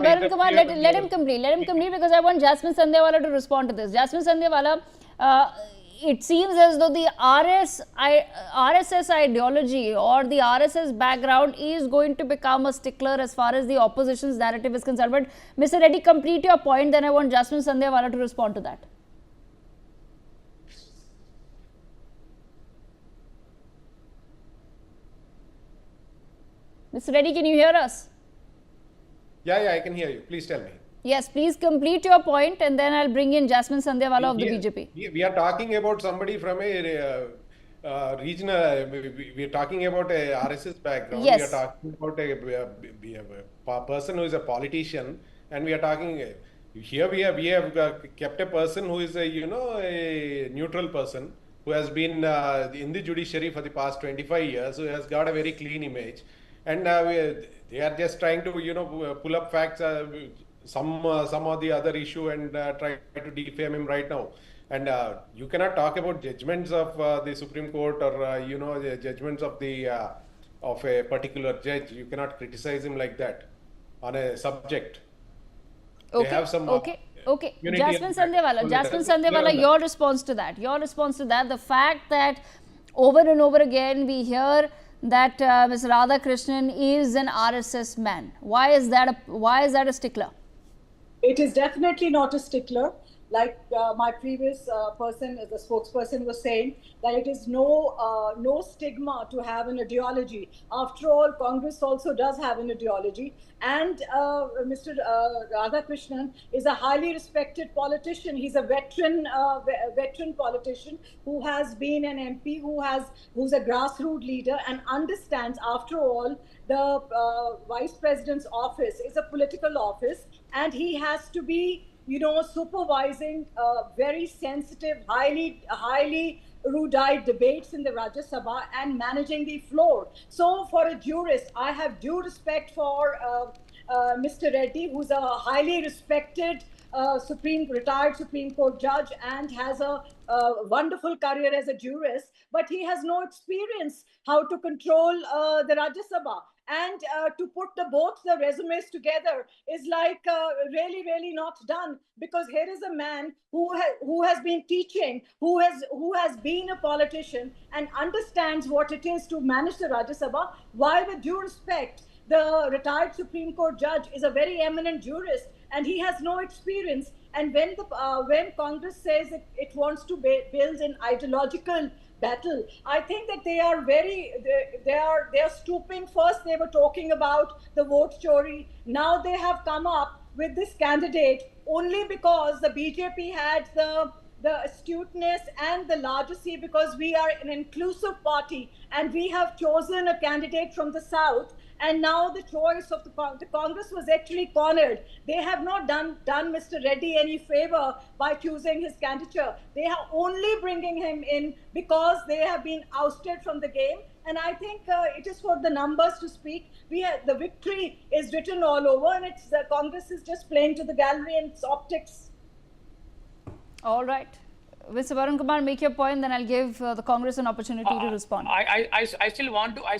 Varun Kumar, let him complete. Let him complete because I want Jasmine Sandhya to respond to this. Jasmine Sandhya, it seems as though the RSS ideology or the RSS background is going to become a stickler as far as the opposition's narrative is concerned. But Mr. Reddy, complete your point. Then I want Jasmine Sandhya to respond to that. Mr. Reddy, can you hear us? Yeah, I can hear you. Please tell me. Yes, please complete your point and then I'll bring in Jasmine Sandhya of the BJP. We are talking about somebody from a regional, we are talking about a RSS background. Yes. We are talking about a person who is a politician, and we are talking, here we have kept a person who is a neutral person who has been in the judiciary for the past 25 years, who has got a very clean image. And they are just trying to, pull up facts, some of the other issue and try to defame him right now. And you cannot talk about judgments of the Supreme Court or, the judgments of of a particular judge. You cannot criticize him like that on a subject. Okay. They have some, okay. Jasmine Sandhya, your response to that. The fact that over and over again we hear that Ms. Radhakrishnan is an RSS man. Why is that a stickler? It is definitely not a stickler. Like my previous person, the spokesperson, was saying that it is no stigma to have an ideology. After all, Congress also does have an ideology, and Mr. Radhakrishnan is a highly respected politician. He's a veteran politician who has been an MP, who's a grassroots leader, and understands. After all, the vice president's office is a political office, and he has to be, supervising very sensitive, highly erudite debates in the Rajya Sabha and managing the floor. So for a jurist, I have due respect for Mr. Reddy, who's a highly respected retired Supreme Court judge and has a wonderful career as a jurist, but he has no experience how to control the Rajya Sabha. And to put both the resumes together is like really not done, because here is a man who has been teaching, who has been a politician and understands what it is to manage the Rajya Sabha. While, with due respect, the retired Supreme Court judge is a very eminent jurist and he has no experience. And when Congress says it wants to build an ideological battle, I think that they are stooping. First they were talking about the vote story. Now they have come up with this candidate only because the BJP had the astuteness and the largesse, because we are an inclusive party and we have chosen a candidate from the south. And now the choice of the Congress was actually cornered. They have not done Mr. Reddy any favor by choosing his candidature. They are only bringing him in because they have been ousted from the game. And I think it is for the numbers to speak. The victory is written all over, and the Congress is just playing to the gallery and its optics. All right. Mr. Varun Kumar, make your point, then I'll give the Congress an opportunity to respond. I still want to